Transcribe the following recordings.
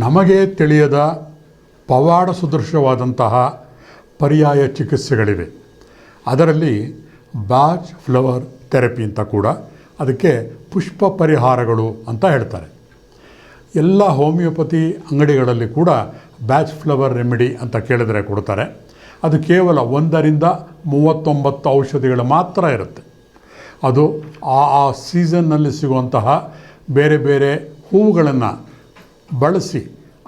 ನಮಗೆ ತಿಳಿಯದ ಪವಾಡ ಸದೃಶವಾದಂತಹ ಪರ್ಯಾಯ ಚಿಕಿತ್ಸೆಗಳಿವೆ. ಅದರಲ್ಲಿ ಬ್ಯಾಚ್ ಫ್ಲವರ್ ಥೆರಪಿ ಅಂತ ಕೂಡ, ಅದಕ್ಕೆ ಪುಷ್ಪ ಪರಿಹಾರಗಳು ಅಂತ ಹೇಳ್ತಾರೆ. ಎಲ್ಲ ಹೋಮಿಯೋಪತಿ ಅಂಗಡಿಗಳಲ್ಲಿ ಕೂಡ ಬ್ಯಾಚ್ ಫ್ಲವರ್ ರೆಮಿಡಿ ಅಂತ ಕೇಳಿದರೆ ಕೊಡ್ತಾರೆ. ಅದು ಕೇವಲ 1 ರಿಂದ 39 ಔಷಧಿಗಳು ಮಾತ್ರ ಇರುತ್ತೆ. ಅದು ಆ ಸೀಸನ್ನಲ್ಲಿ ಸಿಗುವಂತಹ ಬೇರೆ ಬೇರೆ ಹೂವುಗಳನ್ನು ಬಳಸಿ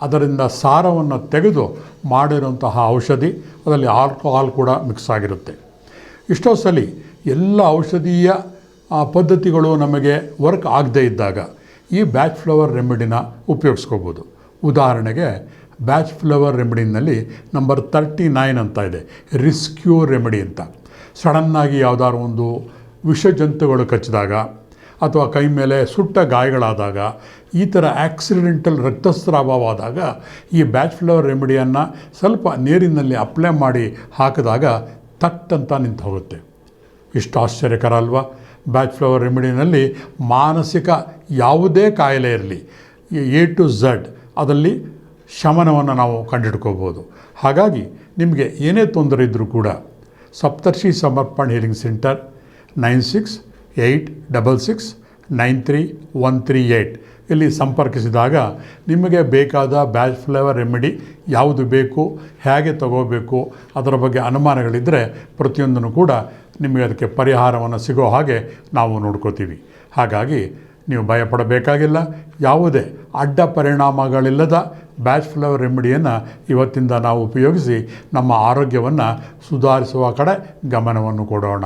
ಅದರಿಂದ ಸಾರವನ್ನು ತೆಗೆದು ಮಾಡಿರುವಂತಹ ಔಷಧಿ. ಅದರಲ್ಲಿ ಆಲ್ಕೋಹಾಲ್ ಕೂಡ ಮಿಕ್ಸ್ ಆಗಿರುತ್ತೆ. ಎಷ್ಟೋ ಸಲ ಎಲ್ಲ ಔಷಧೀಯ ಪದ್ಧತಿಗಳು ನಮಗೆ ವರ್ಕ್ ಆಗದೇ ಇದ್ದಾಗ ಈ ಬ್ಯಾಚ್ ಫ್ಲವರ್ ರೆಮಿಡಿನ ಉಪಯೋಗಿಸ್ಕೋಬೋದು. ಉದಾಹರಣೆಗೆ ಬ್ಯಾಚ್ ಫ್ಲವರ್ ರೆಮಿಡಿನಲ್ಲಿ ನಂಬರ್ 39 ಅಂತ ಇದೆ, ರಿಸ್ಕ್ಯೂ ರೆಮಿಡಿ ಅಂತ. ಸಡನ್ನಾಗಿ ಯಾವುದಾದ್ರು ಒಂದು ವಿಷಜಂತುಗಳು ಕಚ್ಚಿದಾಗ ಅಥವಾ ಕೈ ಮೇಲೆ ಸುಟ್ಟ ಗಾಯಗಳಾದಾಗ, ಈ ಥರ ಆಕ್ಸಿಡೆಂಟಲ್ ರಕ್ತಸ್ರಾವವಾದಾಗ ಈ ಬ್ಯಾಚ್ ಫ್ಲವರ್ ರೆಮಿಡಿಯನ್ನು ಸ್ವಲ್ಪ ನೀರಿನಲ್ಲಿ ಅಪ್ಲೈ ಮಾಡಿ ಹಾಕಿದಾಗ ತಟ್ಟಂತ ನಿಂತು ಹೋಗುತ್ತೆ. ಇಷ್ಟು ಆಶ್ಚರ್ಯಕರ ಅಲ್ವಾ? ಬ್ಯಾಚ್ ಫ್ಲವರ್ ರೆಮಿಡಿನಲ್ಲಿ ಮಾನಸಿಕ ಯಾವುದೇ ಕಾಯಿಲೆ ಇರಲಿ, A to Z ಅದರಲ್ಲಿ ಶಮನವನ್ನು ನಾವು ಕಂಡುಹಿಡ್ಕೋಬೋದು. ಹಾಗಾಗಿ ನಿಮಗೆ ಏನೇ ತೊಂದರೆ ಇದ್ದರೂ ಕೂಡ ಸಪ್ತರ್ಷಿ ಸಮರ್ಪಣ್ ಹೀಲಿಂಗ್ ಸೆಂಟರ್ 9686693138 ಇಲ್ಲಿ ಸಂಪರ್ಕಿಸಿದಾಗ ನಿಮಗೆ ಬೇಕಾದ ಬ್ಯಾಚ್ ಫ್ಲವರ್ ರೆಮಿಡಿ ಯಾವುದು ಬೇಕು, ಹೇಗೆ ತಗೋಬೇಕು, ಅದರ ಬಗ್ಗೆ ಅನುಮಾನಗಳಿದ್ದರೆ ಪ್ರತಿಯೊಂದನ್ನು ಕೂಡ ನಿಮಗೆ ಅದಕ್ಕೆ ಪರಿಹಾರವನ್ನು ಸಿಗೋ ಹಾಗೆ ನಾವು ನೋಡ್ಕೋತೀವಿ. ಹಾಗಾಗಿ ನೀವು ಭಯಪಡಬೇಕಾಗಿಲ್ಲ. ಯಾವುದೇ ಅಡ್ಡ ಪರಿಣಾಮಗಳಿಲ್ಲದ ಬ್ಯಾಚ್ ಫ್ಲವರ್ ರೆಮಿಡಿಯನ್ನು ಇವತ್ತಿಂದ ನಾವು ಉಪಯೋಗಿಸಿ ನಮ್ಮ ಆರೋಗ್ಯವನ್ನು ಸುಧಾರಿಸುವ ಕಡೆ ಗಮನವನ್ನು ಕೊಡೋಣ.